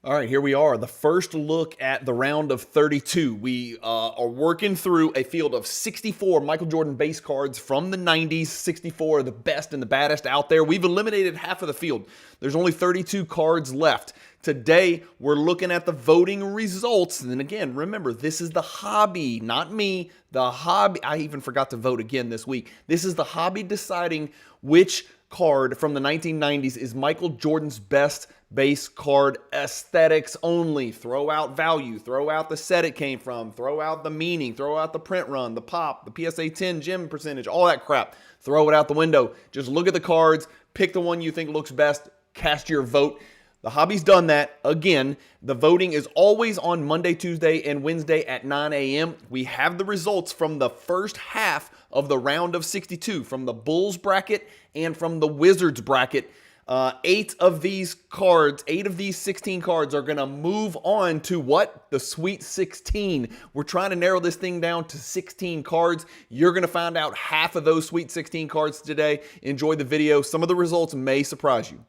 All right, here we are. The first look at the round of 32. We are working through a field of 64 Michael Jordan base cards from the 90s. 64 are the best and the baddest out there. We've eliminated half of the field. There's only 32 cards left. Today, we're looking at the voting results. And then again, remember, this is the hobby, not me. The hobby. I even forgot to vote again this week. This is the hobby deciding which card from the 1990s is Michael Jordan's best base card. Aesthetics only. Throw out value. Throw out the set it came from. Throw out the meaning. Throw out the print run, the pop, the PSA 10 gem percentage, all that crap. Throw it out the window. Just look at the cards. Pick the one you think looks best. Cast your vote. The hobby's done that. Again, the voting is always on Monday, Tuesday, and Wednesday at 9 a.m. We have the results from the first half of the round of 62, from the Bulls bracket and from the Wizards bracket. 8 of these 16 cards are going to move on to what? The Sweet 16. We're trying to narrow this thing down to 16 cards. You're going to find out half of those Sweet 16 cards today. Enjoy the video. Some of the results may surprise you.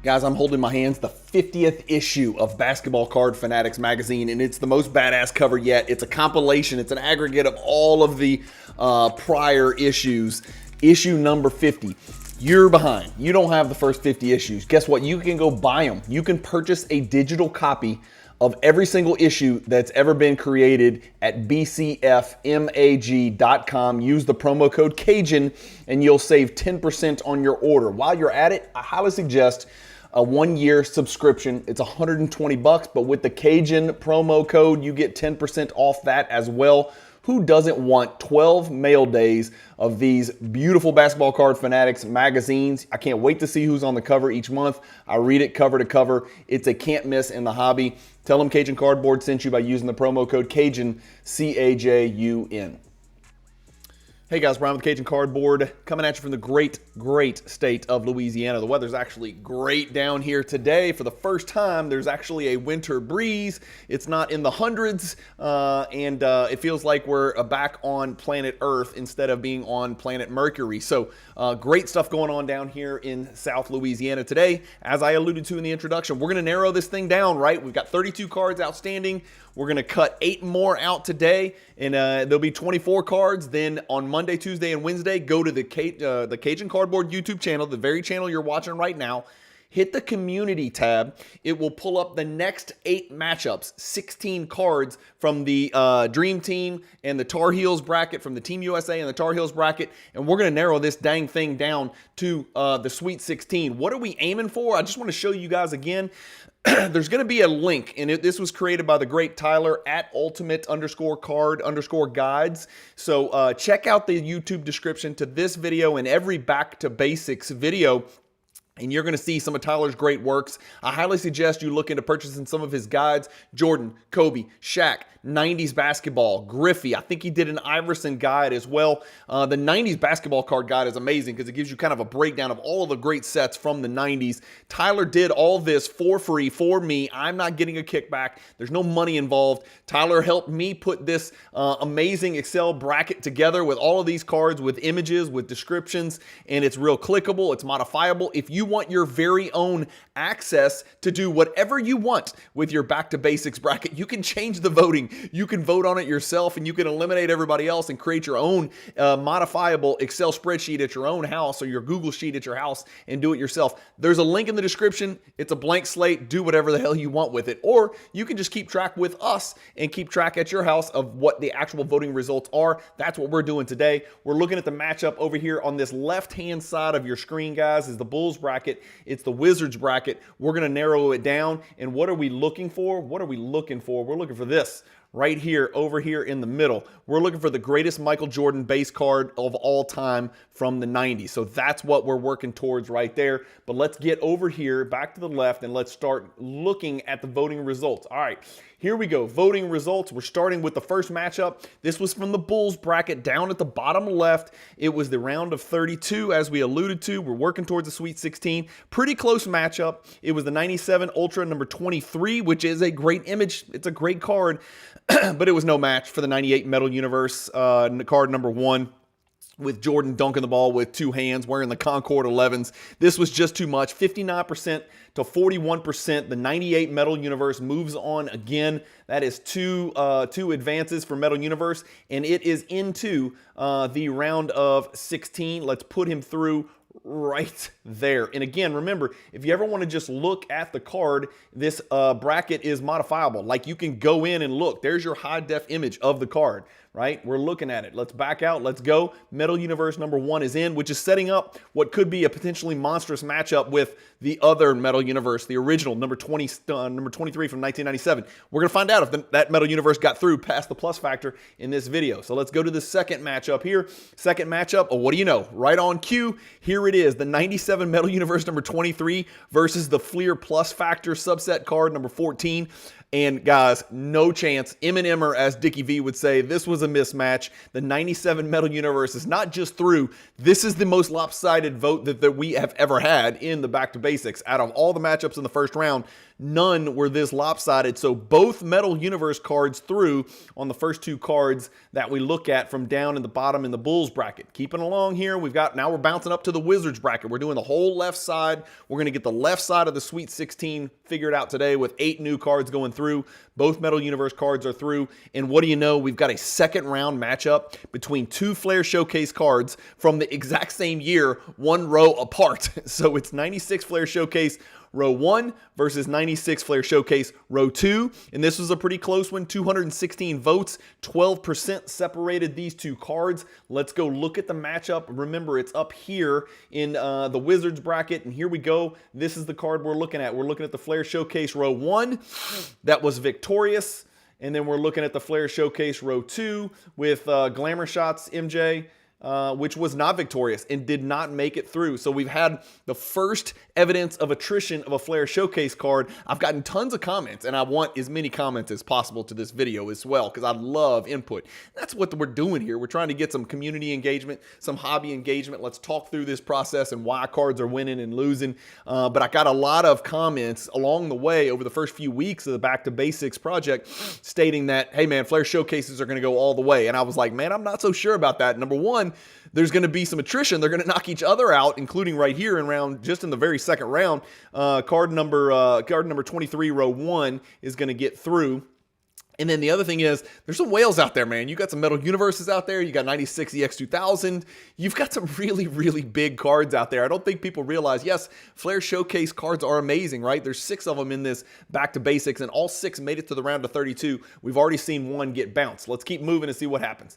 Guys, I'm holding in my hands the 50th issue of Basketball Card Fanatics magazine, and it's the most badass cover yet. It's a compilation. It's an aggregate of all of the prior issues. Issue number 50. You're behind. You don't have the first 50 issues. Guess what? You can go buy them. You can purchase a digital copy of every single issue that's ever been created at bcfmag.com. Use the promo code Cajun and you'll save 10% on your order. While you're at it, I highly suggest a 1-year subscription. It's $120, but with the Cajun promo code, you get 10% off that as well. Who doesn't want 12 mail days of these beautiful Basketball Card Fanatics magazines? I can't wait to see who's on the cover each month. I read it cover to cover. It's a can't miss in the hobby. Tell them Cajun Cardboard sent you by using the promo code Cajun, C-A-J-U-N. Hey guys, Brian with Cajun Cardboard, coming at you from the great state of Louisiana. The weather's actually great down here today. For the first time, there's actually a winter breeze. It's not in the hundreds, and it feels like we're back on planet Earth instead of being on planet Mercury. So great stuff going on down here in South Louisiana today. As I alluded to in the introduction, we're going to narrow this thing down, right? We've got 32 cards outstanding. We're going to cut 8 more out today, and there'll be 24 cards. Then on Monday, Tuesday, and Wednesday, go to the Cajun Cardboard YouTube channel, the very channel you're watching right now. Hit the community tab. It will pull up the next 8 matchups, 16 cards from the Dream Team and the Tar Heels bracket, from the Team USA and the Tar Heels bracket, and we're going to narrow this dang thing down to the Sweet 16. What are we aiming for? I just want to show you guys again. There's going to be a link, and this was created by the great Tyler at ultimate_card_guides. So check out the YouTube description to this video and every Back to Basics video, and you're going to see some of Tyler's great works. I highly suggest you look into purchasing some of his guides. Jordan, Kobe, Shaq, 90s basketball, Griffey. I think he did an Iverson guide as well. The 90s basketball card guide is amazing because it gives you kind of a breakdown of all of the great sets from the 90s. Tyler did all this for free for me. I'm not getting a kickback. There's no money involved. Tyler helped me put this amazing Excel bracket together with all of these cards, with images, with descriptions, and it's real clickable. It's modifiable. If you want your very own access to do whatever you want with your Back to Basics bracket, you can change the voting. You can vote on it yourself, and you can eliminate everybody else and create your own modifiable Excel spreadsheet at your own house or your Google Sheet at your house and do it yourself. There's a link in the description. It's a blank slate. Do whatever the hell you want with it. Or you can just keep track with us and keep track at your house of what the actual voting results are. That's what we're doing today. We're looking at the matchup over here on this left-hand side of your screen, guys, is the Bulls bracket. It's the Wizards bracket. We're going to narrow it down. And what are we looking for? What are we looking for? We're looking for this right here, over here in the middle. We're looking for the greatest Michael Jordan base card of all time from the 90s. So that's what we're working towards right there. But let's get over here, back to the left, and let's start looking at the voting results. All right, Here we go. Voting results. We're starting with the first matchup. This was from the Bulls bracket down at the bottom left. It was the round of 32, as we alluded to. We're working towards the Sweet 16. Pretty close matchup. It was the 97 Ultra number 23, which is a great image. It's a great card, but it was no match for the 98 Metal Universe card number 1. With Jordan dunking the ball with 2 hands, wearing the Concord 11s. This was just too much. 59% to 41%. The 98 Metal Universe moves on again. That is two advances for Metal Universe, and it is into the round of 16. Let's put him through right there. And again, remember, if you ever want to just look at the card, this bracket is modifiable. Like, you can go in and look. There's your high def image of the card, right? We're looking at it. Let's back out. Let's go. Metal Universe number 1 is in, which is setting up what could be a potentially monstrous matchup with the other Metal Universe, the original number 23 from 1997. We're going to find out if that Metal Universe got through past the plus factor in this video. So let's go to the second matchup here. Second matchup, what do you know? Right on cue. Here it is, the 97 Metal Universe number 23 versus the Fleer plus factor subset card number 14. And guys, no chance. M&M'er, as Dickie V would say, this was a mismatch. The 97 Metal Universe is not just through. This is the most lopsided vote that we have ever had in the Back to Basics. Out of all the matchups in the first round, none were this lopsided. So both Metal Universe cards through on the first 2 cards that we look at from down in the bottom in the Bulls bracket. Keeping along here, now we're bouncing up to the Wizards bracket. We're doing the whole left side. We're going to get the left side of the Sweet 16 figured out today with 8 new cards going through. Both Metal Universe cards are through. And what do you know? We've got a second round matchup between 2 Flair Showcase cards from the exact same year, 1 row apart. So it's 96 Flair Showcase row 1 versus 96 Flair Showcase row 2. And this was a pretty close one, 216 votes, 12% separated these 2 cards. Let's go look at the matchup. Remember, it's up here in the Wizards bracket. And here we go. This is the card we're looking at. We're looking at the Flair Showcase row 1. That was victorious. And then we're looking at the Flair Showcase row 2 with Glamour Shots MJ. Which was not victorious and did not make it through. So we've had the first evidence of attrition of a Flair Showcase card. I've gotten tons of comments, and I want as many comments as possible to this video as well, because I love input. That's what we're doing here. We're trying to get some community engagement, some hobby engagement. Let's talk through this process and why cards are winning and losing. But I got a lot of comments along the way over the first few weeks of the Back to Basics project stating that, hey man, Flair Showcases are going to go all the way. And I was like, man, I'm not so sure about that. Number one, there's going to be some attrition. They're going to knock each other out, including right here just in the very second round. Card number 23, row 1 is going to get through. And then the other thing is, there's some whales out there, man. You got some Metal Universes out there. You got 96 EX 2000. You've got some really, really big cards out there. I don't think people realize, yes, Flair Showcase cards are amazing, right? There's 6 of them in this Back to Basics, and all 6 made it to the round of 32. We've already seen 1 get bounced. Let's keep moving and see what happens.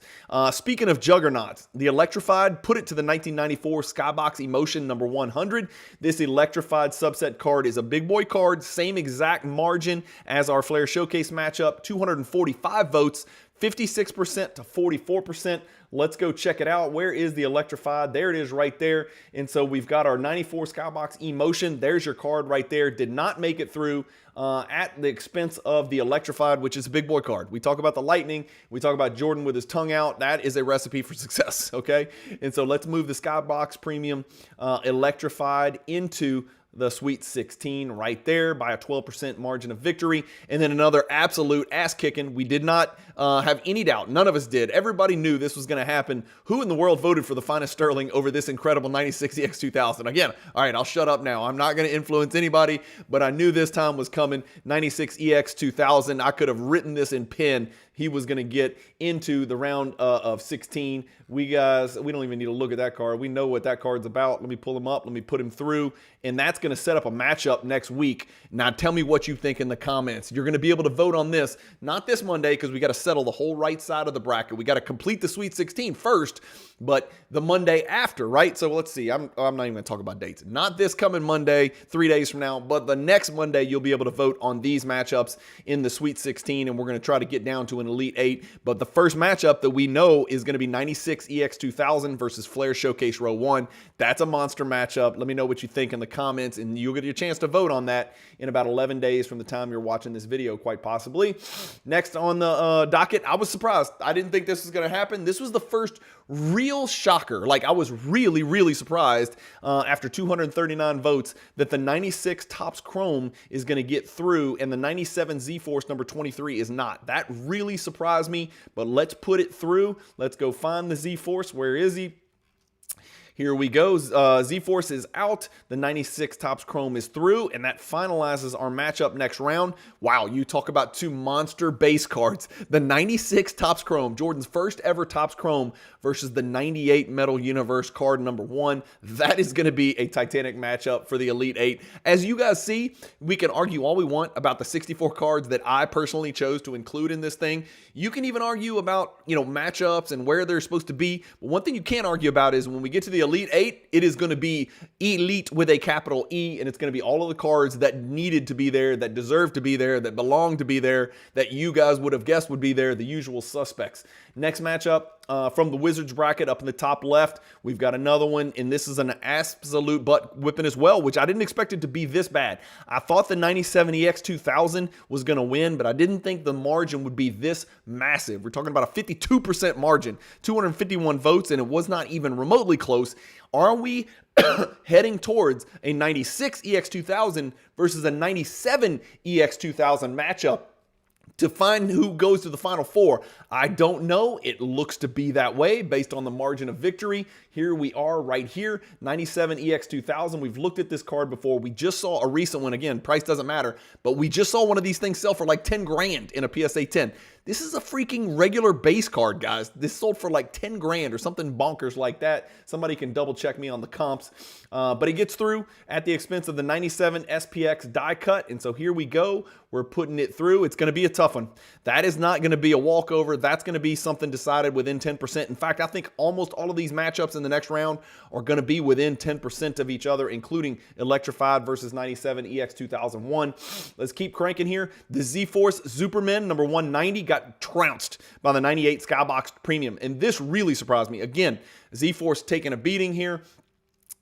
Speaking of juggernauts, the Electrified, put it to the 1994 Skybox Emotion number 100. This Electrified subset card is a big boy card, same exact margin as our Flair Showcase matchup, 245 votes, 56% to 44%. Let's go check it out. Where is the Electrified? There it is right there. And so we've got our 94 Skybox Emotion. There's your card right there. Did not make it through at the expense of the Electrified, which is a big boy card. We talk about the Lightning. We talk about Jordan with his tongue out. That is a recipe for success, okay? And so let's move the Skybox Premium Electrified into the Sweet 16 right there by a 12% margin of victory. And then another absolute ass kicking. We did not have any doubt. None of us did. Everybody knew this was going to happen. Who in the world voted for the finest Sterling over this incredible 96 EX 2000? Again, all right, I'll shut up now. I'm not going to influence anybody, but I knew this time was coming. 96 EX 2000. I could have written this in pen. He was going to get into the round of 16. We don't even need to look at that card. We know what that card's about. Let me pull him up. Let me put him through. And that's going to set up a matchup next week. Now, tell me what you think in the comments. You're going to be able to vote on this, not this Monday, because we got to set settle the whole right side of the bracket. We got to complete the Sweet 16 first, but the Monday after, right? So let's see. I'm not even going to talk about dates. Not this coming Monday, 3 days from now, but the next Monday, you'll be able to vote on these matchups in the Sweet 16, and we're going to try to get down to an Elite 8. But the first matchup that we know is going to be 96 EX2000 versus Flair Showcase Row 1. That's a monster matchup. Let me know what you think in the comments, and you'll get your chance to vote on that in about 11 days from the time you're watching this video, quite possibly. Next on the docket, I was surprised. I didn't think this was going to happen. This was the first real shocker. Like, I was really, really surprised after 239 votes that the 96 Topps Chrome is going to get through and the 97 Z-Force number 23 is not. That really surprised me, but let's put it through. Let's go find the Z-Force. Where is he? Here we go. Z-Force is out. The 96 Topps Chrome is through, and that finalizes our matchup next round. Wow, you talk about two monster base cards. The 96 Topps Chrome, Jordan's first ever Topps Chrome versus the 98 Metal Universe card number 1. That is going to be a titanic matchup for the Elite 8. As you guys see, we can argue all we want about the 64 cards that I personally chose to include in this thing. You can even argue about, matchups and where they're supposed to be. But one thing you can't argue about is when we get to the Elite 8, it is going to be elite with a capital E, and it's going to be all of the cards that needed to be there, that deserve to be there, that belong to be there, that you guys would have guessed would be there, the usual suspects. Next matchup from the Wizards bracket up in the top left, we've got another one, and this is an absolute butt whipping as well, which I didn't expect it to be this bad. I thought the 97 EX2000 was going to win, but I didn't think the margin would be this massive. We're talking about a 52% margin, 251 votes, and it was not even remotely close. Are we heading towards a 96 EX2000 versus a 97 EX2000 matchup to find who goes to the Final Four? I don't know. It looks to be that way based on the margin of victory. Here we are right here, 97 EX2000. We've looked at this card before. We just saw a recent one. Again, price doesn't matter, but we just saw one of these things sell for like 10 grand in a PSA 10. This is a freaking regular base card, guys. This sold for like 10 grand or something bonkers like that. Somebody can double check me on the comps. But it gets through at the expense of the 97 SPX die cut. And so here we go. We're putting it through. It's going to be a tough one. That is not going to be a walkover. That's going to be something decided within 10%. In fact, I think almost all of these matchups in the next round are going to be within 10% of each other, including Electrified versus 97 EX2001. Let's keep cranking here. The Z-Force Superman number 190 got trounced by the 98 Skybox Premium, and this really surprised me. Again, Z-Force taking a beating here.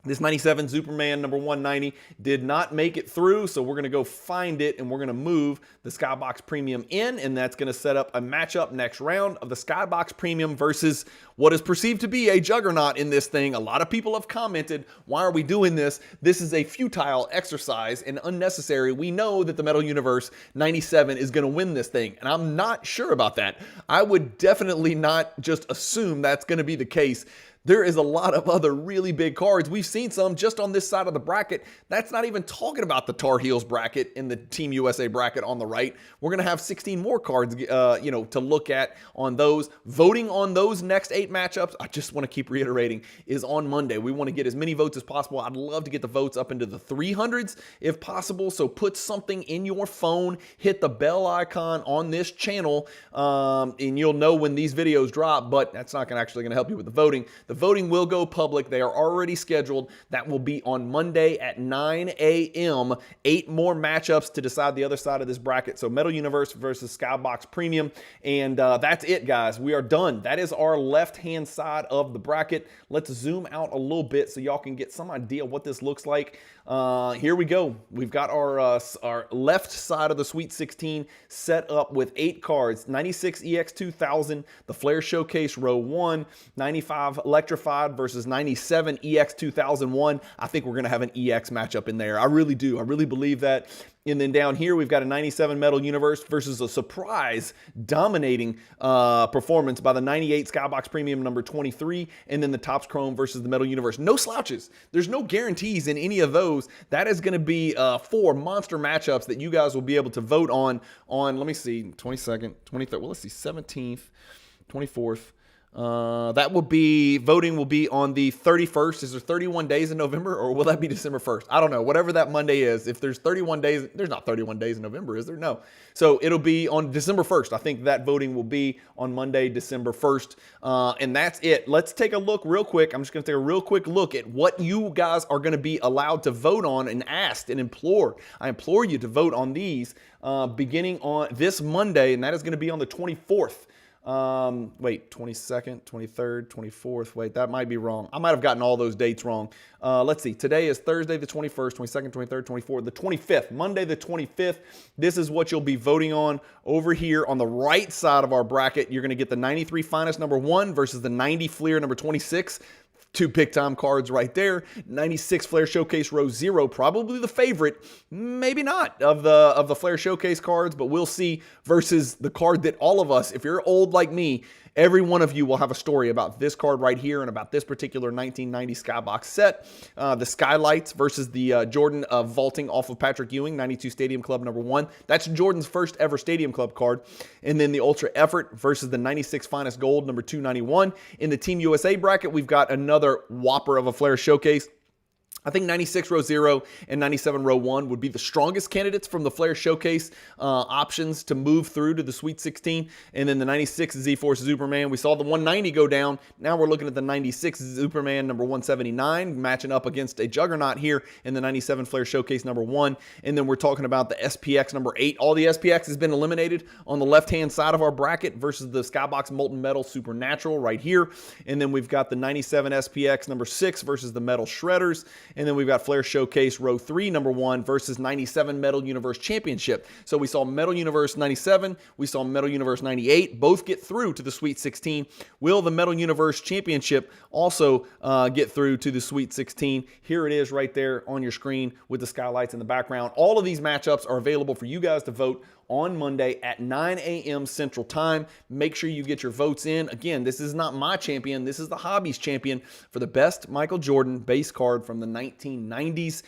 This 97 Superman number 190 did not make it through, so we're going to go find it, and we're going to move the Skybox Premium in, and that's going to set up a matchup next round of the Skybox Premium versus what is perceived to be a juggernaut in this thing. A lot of people have commented, why are we doing this? This is a futile exercise and unnecessary. We know that the Metal Universe 97 is going to win this thing, and I'm not sure about that. I would definitely not just assume that's going to be the case. There is a lot of other really big cards. We've seen some just on this side of the bracket. That's not even talking about the Tar Heels bracket and the Team USA bracket on the right. We're going to have 16 more cards, to look at on those. Voting on those next 8 matchups, I just want to keep reiterating, is on Monday. We want to get as many votes as possible. I'd love to get the votes up into the 300s if possible. So put something in your phone, hit the bell icon on this channel, and you'll know when these videos drop, but that's not actually going to help you with the voting. The voting will go public. They are already scheduled. That will be on Monday at 9 a.m. 8 more matchups to decide the other side of this bracket. So Metal Universe versus Skybox Premium. And that's it, guys. We are done. That is our left-hand side of the bracket. Let's zoom out a little bit so y'all can get some idea what this looks like. Here we go. We've got our left side of the Sweet 16 set up with 8 cards. 96 EX2000, the Flair Showcase Row 1, 95 Electrified versus 97 EX2001. I think we're going to have an EX matchup in there. I really do. I really believe that. And then down here, we've got a 97 Metal Universe versus a surprise dominating performance by the 98 Skybox Premium number 23, and then the Topps Chrome versus the Metal Universe. No slouches. There's no guarantees in any of those. That is going to be 4 monster matchups that you guys will be able to vote on, let me see, 22nd, 23rd, well, let's see, 17th, 24th, That will be, voting will be on the 31st. Is there 31 days in November, or will that be December 1st? I don't know. Whatever that Monday is. If there's 31 days, there's not 31 days in November, is there? No. So it'll be on December 1st. I think that voting will be on Monday, December 1st. And that's it. Let's take a look real quick. I'm just going to take a real quick look at what you guys are going to be allowed to vote on and asked and implored. I implore you to vote on these beginning on this Monday, and that is going to be on the 24th. Wait, 22nd, 23rd, 24th. Wait, that might be wrong. I might have gotten all those dates wrong. Let's see. Today is Thursday the 21st, 22nd, 23rd, 24th, the 25th, Monday the 25th. This is what you'll be voting on over here on the right side of our bracket. You're going to get the 93 Finest number 1 versus the 90 Fleer number 26. Two big time cards right there. 96 Flair Showcase Row 0, probably the favorite, maybe not, of the Flair Showcase cards, but we'll see, versus the card that all of us, if you're old like me, every one of you will have a story about this card right here and about this particular 1990 Skybox set. The Skylights versus the Jordan vaulting off of Patrick Ewing, 92 Stadium Club number 1. That's Jordan's first ever Stadium Club card. And then the Ultra Effort versus the 96 Finest Gold number 291. In the Team USA bracket, we've got another whopper of a Flair Showcase. I think 96 Row 0 and 97 Row 1 would be the strongest candidates from the Flair Showcase options to move through to the Sweet 16. And then the 96 Z-Force Superman. We saw the 190 go down. Now we're looking at the 96 Superman number 179 matching up against a juggernaut here in the 97 Flair Showcase number 1. And then we're talking about the SPX number 8. All the SPX has been eliminated on the left-hand side of our bracket versus the Skybox Molten Metal Supernatural right here. And then we've got the 97 SPX number 6 versus the Metal Shredders. And then we've got Flair Showcase Row 3, number 1 versus 97 Metal Universe Championship. So we saw Metal Universe 97. We saw Metal Universe 98. Both get through to the Sweet 16. Will the Metal Universe Championship also get through to the Sweet 16? Here it is right there on your screen with the skylights in the background. All of these matchups are available for you guys to vote on Monday at 9 a.m. Central Time. Make sure you get your votes in. Again, this is not my champion. This is the hobby's champion for the best Michael Jordan base card from the 1990s.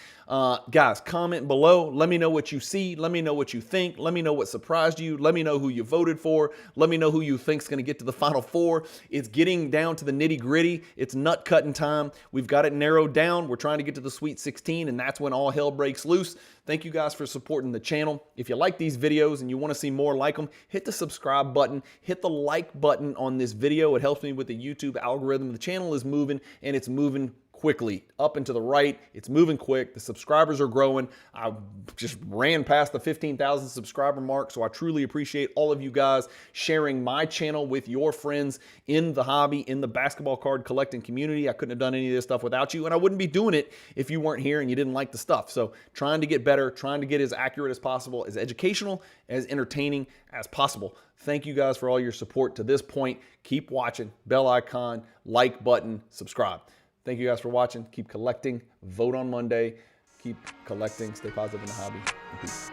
Guys, comment below. Let me know what you see. Let me know what you think. Let me know what surprised you. Let me know who you voted for. Let me know who you think is going to get to the Final Four. It's getting down to the nitty gritty. It's nut cutting time. We've got it narrowed down. We're trying to get to the Sweet 16, and that's when all hell breaks loose. Thank you guys for supporting the channel. If you like these videos and you want to see more like them, hit the subscribe button, hit the like button on this video. It helps me with the YouTube algorithm. The channel is moving, and it's moving quickly up and to the right. It's moving quick. The subscribers are growing. I just ran past the 15,000 subscriber mark, so I truly appreciate all of you guys sharing my channel with your friends in the hobby, in the basketball card collecting community. I couldn't have done any of this stuff without you, and I wouldn't be doing it if you weren't here and you didn't like the stuff. So trying to get better, trying to get as accurate as possible, as educational, as entertaining as possible. Thank you guys for all your support to this point. Keep watching. Bell icon, like button, subscribe. Thank you guys for watching. Keep collecting. Vote on Monday. Keep collecting. Stay positive in the hobby. And peace.